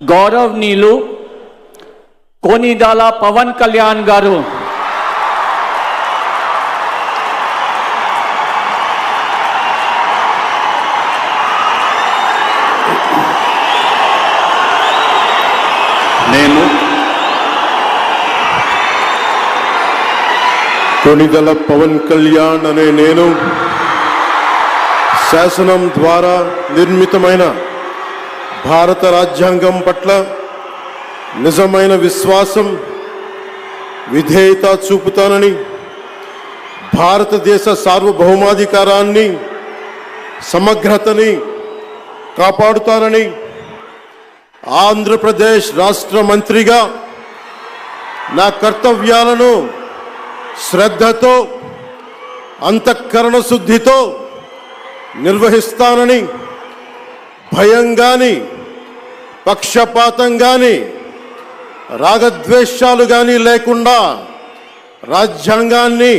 గౌరవనీయులు కొనిదెల పవన్ కళ్యాణ్ గారు కొనిదెల పవన్ కళ్యాణ్ అనే నేను శాసనం ద్వారా నిర్మితమైన భారత రాజ్యాంగం పట్ల నిజమైన విశ్వాసం విధేయత చూపుతానని, భారతదేశ సార్వభౌమాధికారాన్ని సమగ్రతని కాపాడుతానని, ఆంధ్రప్రదేశ్ రాష్ట్ర మంత్రిగా నా కర్తవ్యాలను శ్రద్ధతో అంతఃకరణ శుద్ధితో నిర్వహిస్తానని, భయం గాని పక్షపాతం గాని రాగద్వేషాలు గాని లేకుండా రాజ్యాంగాన్ని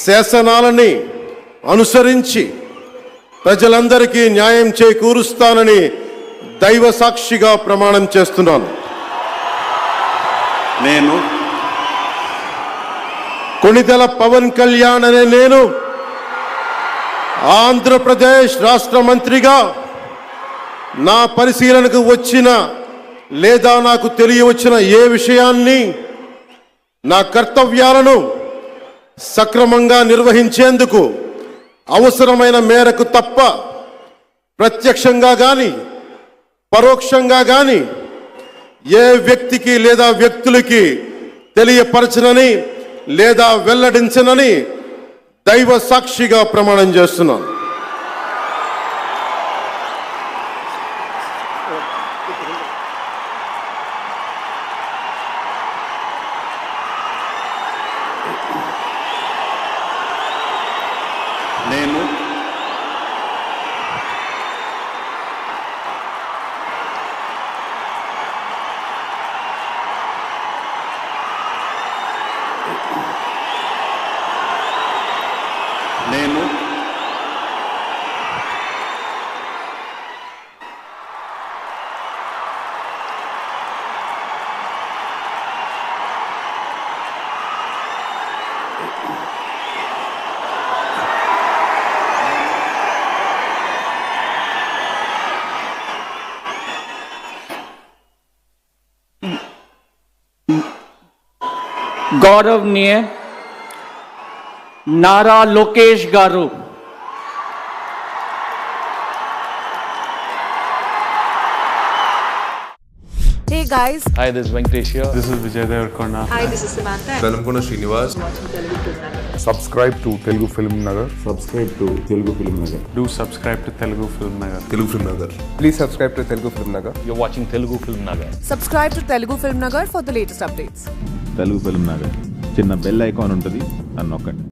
శాసనాలని అనుసరించి ప్రజలందరికీ న్యాయం చేకూరుస్తానని దైవ సాక్షిగా ప్రమాణం చేస్తున్నాను. నేను కొనిదెల పవన్ కళ్యాణ్ అనే నేను ఆంధ్రప్రదేశ్ రాష్ట్ర మంత్రిగా నా పరిశీలనకు వచ్చిన లేదా నాకు తెలియవచ్చిన ఏ విషయాన్ని, నా కర్తవ్యాలను సక్రమంగా నిర్వహించేందుకు అవసరమైన మేరకు తప్ప ప్రత్యక్షంగా కానీ పరోక్షంగా కానీ ఏ వ్యక్తికి లేదా వ్యక్తులకి తెలియపరచనని లేదా వెల్లడించనని దైవ సాక్షిగా ప్రమాణం చేస్తున్నాను. నేను నేను गौरवनीय नारा लोकेश गारू Hey guys, Hi, this is Venkatesh here. This is Vijay Devarkonda. hi, this is Samantha. Velankonda Srinivas. subscribe to Telugu Film Nagar. Do subscribe to Telugu Film Nagar. Telugu film Nagar. Please subscribe to Telugu Film Nagar. You're watching Telugu Film Nagar. Subscribe to Telugu Film Nagar for the latest updates. Telugu film Nagar చిన్న bell icon ఉంటుంది, నన్ను నొక్కండి.